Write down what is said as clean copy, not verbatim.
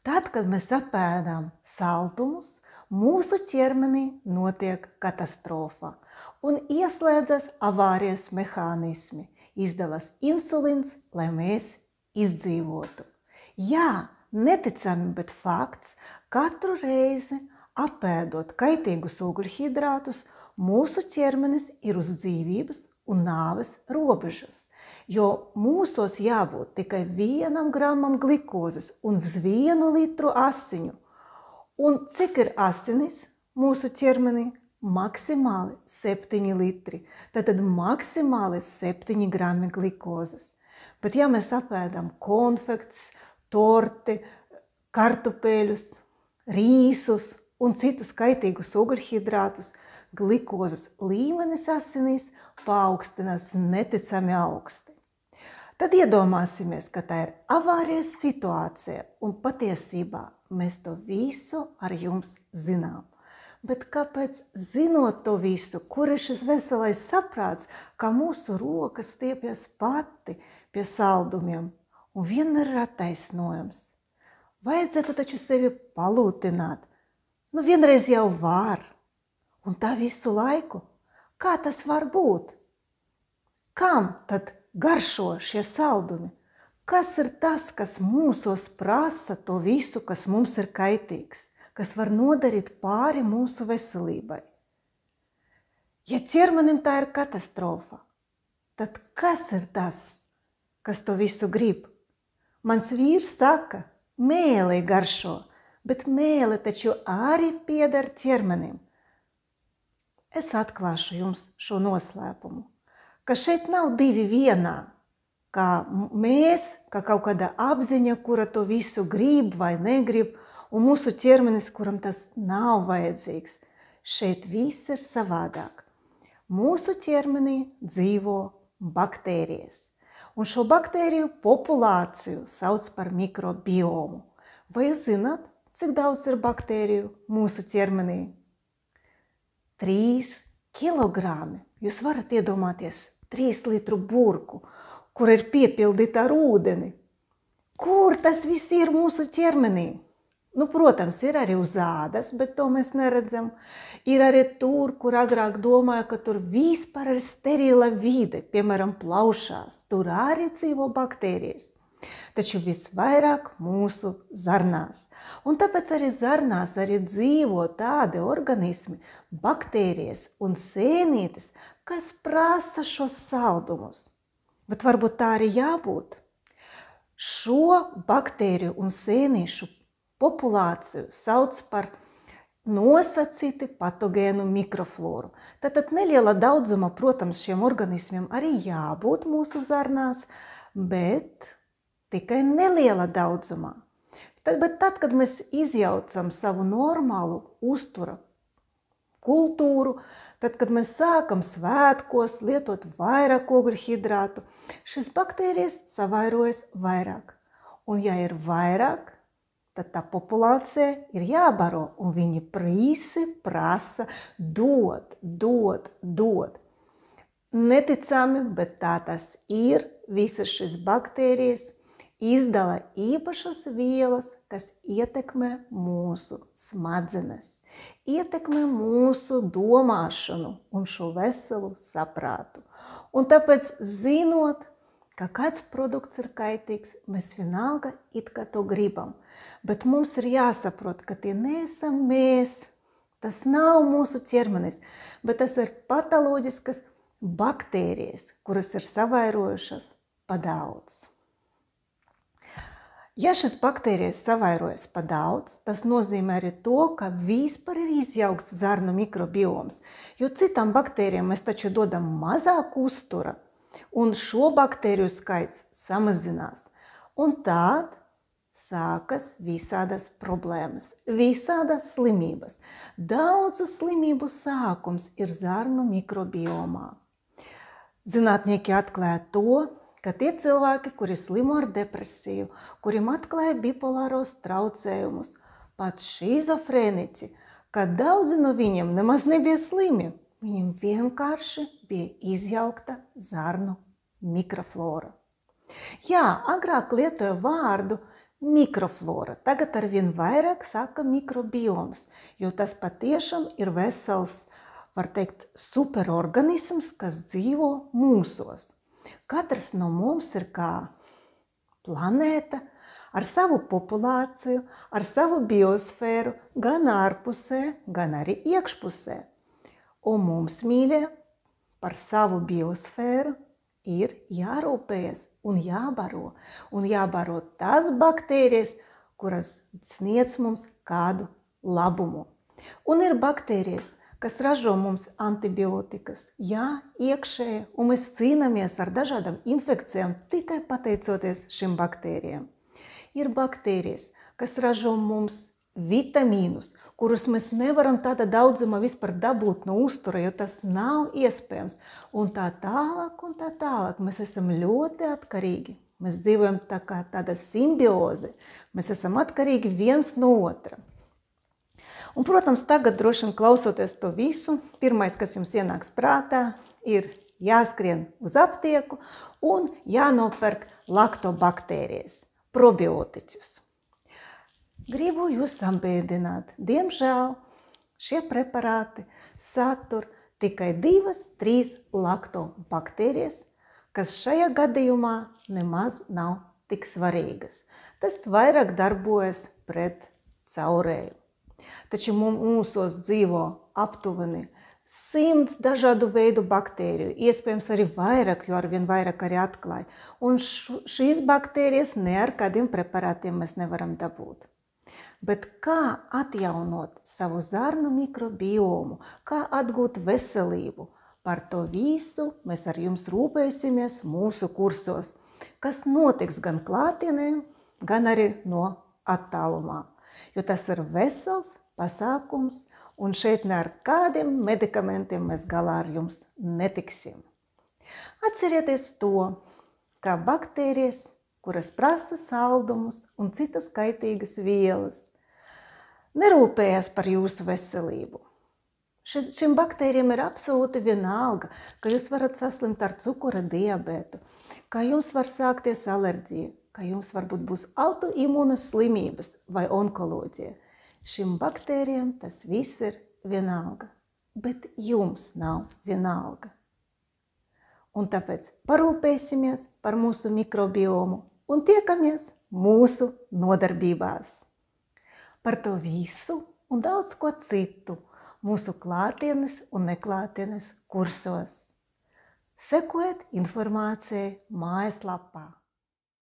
Tad, kad mēs apēdam saldumus, mūsu ķermenī notiek katastrofa un ieslēdzas avārijas mehānismi, izdalās insulīns, lai mēs izdzīvotu. Jā, neticami, bet fakts, katru reizi apēdot kaitīgus ugļhidrātus, mūsu ķermenis ir uz dzīvības un nāves robežas, jo mūsos jābūt tikai 1 gramam glikozes un uz 1 litru asiņu. Un cik ir asinis mūsu ķermenī? Maksimāli 7 litri. Tātad maksimāli 7 grami glikozes. Bet ja mēs apēdam konfekts, torti, kartupeļus, rīsus un citus kaitīgus ugļhidrātus, glikozes līmenis asinīs paaugstinās neticami augsti. Tad iedomāsimies, ka tā ir avārijas situācija un patiesībā mēs to visu ar jums zinām. Bet kāpēc, zinot to visu, kur ir šis veselais saprāts, ka mūsu roka stiepjas pati pie saldumiem un vienmēr ir attaisnojums? Vajadzētu taču sevi palūtināt. Vienreiz jau var. Un tā visu laiku. Kā tas var būt? Kam tad garšo šie saldumi? Kas ir tas, kas mūsos prasa to visu, kas mums ir kaitīgs? Kas var nodarīt pāri mūsu veselībai. Ja ķermenim tā ir katastrofa, tad kas ir tas, kas to visu grib? Mans vīrs saka, mēli garšo, bet mēli taču arī pieder ķermenim. Es atklāšu jums šo noslēpumu, ka šeit nav 2 vienā, kā mēs, kā kaut kāda apziņa, kura to visu grib vai negrib, un mūsu ķermenis, kuram tas nav vajadzīgs. Šeit viss ir savādāk. Mūsu ķermenī dzīvo baktērijas. Un šo baktēriju populāciju sauc par mikrobiomu. Vai jūs zināt, cik daudz ir baktēriju mūsu ķermenī? 3 kilogrami. Jūs varat iedomāties 3 litru burku, kur ir piepildīta ar ūdeni. Kur tas viss ir mūsu ķermenī? Protams, ir arī uz ādas, bet to mēs neredzam. Ir arī tur, kur agrāk domāja, ka tur vispār ir sterila vide, piemēram, plaušās. Tur arī dzīvo baktērijas. Taču visvairāk mūsu zarnās. Un tāpēc arī zarnās arī dzīvo tādi organismi, baktērijas un sēnītes, kas prasa šos saldumus. Bet varbūt tā arī jābūt. Šo baktēriju un sēnīšu populāciju sauc par nosacīti patogēnu mikrofloru. Tātad neliela daudzuma, protams, šiem organismiem arī jābūt mūsu zarnās, bet tikai neliela daudzumā. Bet tad, kad mēs izjaucam savu normālu uztura kultūru, tad, kad mēs sākam svētkos lietot vairāk ugļhidrātu, šis baktērijas savairojas vairāk. Un ja ir vairāk, tad tā populācija ir jābaro, un viņi prasa dot. Neticami, bet tā tas ir. Visas šīs baktērijas izdala īpašas vielas, kas ietekmē mūsu smadzenes, ietekmē mūsu domāšanu un šo veselu saprātu. Un tāpēc, zinot, ka kāds produkts ir kaitīgs, mēs vienalga it kā to gribam. Bet mums ir jāsaprot, ka tie neesam mēs, tas nav mūsu ķermenis, bet tas ir patoloģiskas baktērijas, kuras ir savairojušas pa daudz. Ja šis baktērijas savairojas pa daudz, tas nozīmē arī to, ka vispār ir izjaukts zarnu mikrobioms, jo citām baktērijām mēs taču dodam mazāk uztura, un šo baktēriju skaits samazinās. Un tad sākas visādas problēmas, visādas slimības. Daudzu slimību sākums ir zarnu mikrobiomā. Zinātnieki atklāja to, ka tie cilvēki, kuri slimo ar depresiju, kuriem atklāja bipolāros traucējumus, pat šizofrēniķi, ka daudzi no viņiem nemaz nebija slimi. Viņiem vienkārši bija izjaukta zarnu mikroflora. Jā, agrāk lietoja vārdu mikroflora. Tagad arvien vairāk saka mikrobioms, jo tas patiešām ir vesels, var teikt, superorganisms, kas dzīvo mūsos. Katrs no mums ir kā planēta ar savu populāciju, ar savu biosfēru, gan ārpusē, gan arī iekšpusē. Un mums, mīļie, par savu biosfēru ir jārūpējas un jābaro tās baktērijas, kuras sniedz mums kādu labumu. Un ir baktērijas, kas ražo mums antibiotikas, iekšēji, un mēs cīnāmies ar dažādām infekcijām tikai pateicoties šim baktērijām. Ir baktērijas, kas ražo mums vitamīnus, kurus mēs nevaram tādā daudzumā vispār dabūt no uztura, jo tas nav iespējams. Un tā tālāk. Mēs esam ļoti atkarīgi. Mēs dzīvojam tā kā tāda simbioze. Mēs esam atkarīgi viens no otra. Un, protams, tagad droši vien klausoties to visu, pirmais, kas jums ienāks prātā, ir jāskrien uz aptieku un jānopērk laktobaktērijas, probiotiķus. Gribu jūs apbēdināt. Diemžēl šie preparāti satur tikai 2-3 laktobaktērijas, kas šajā gadījumā nemaz nav tik svarīgas. Tas vairāk darbojas pret caurēju. Taču mūsos dzīvo aptuveni 100 dažādu veidu baktēriju, iespējams arī vairāk, jo arvien vairāk arī atklāja. Un šīs baktērijas ne ar kādiem preparātiem mēs nevaram dabūt. Bet kā atjaunot savu zarnu mikrobiomu, kā atgūt veselību, par to visu mēs ar jums rūpēsimies mūsu kursos, kas notiks gan klātienē, gan arī no attālumā. Jo tas ir vesels pasākums, un šeit ne ar kādiem medikamentiem mēs galā ar jums netiksim. Atcerieties to, ka baktērijas, kuras prasa saldumus un citas kaitīgas vielas, nerūpējas par jūsu veselību. Šim baktērijam ir absolūti vienalga, ka jūs varat saslimt ar cukura diabētu, ka jums var sākties alerģija, ka jums varbūt būs autoimūnas slimības vai onkoloģija. Šim baktērijam tas viss ir vienalga, bet jums nav vienalga. Un tāpēc parūpēsimies par mūsu mikrobiomu un tiekamies mūsu nodarbībās. Par to visu un daudz ko citu mūsu klātienes un neklātienes kursos. Sekojiet informācijai mājaslapā.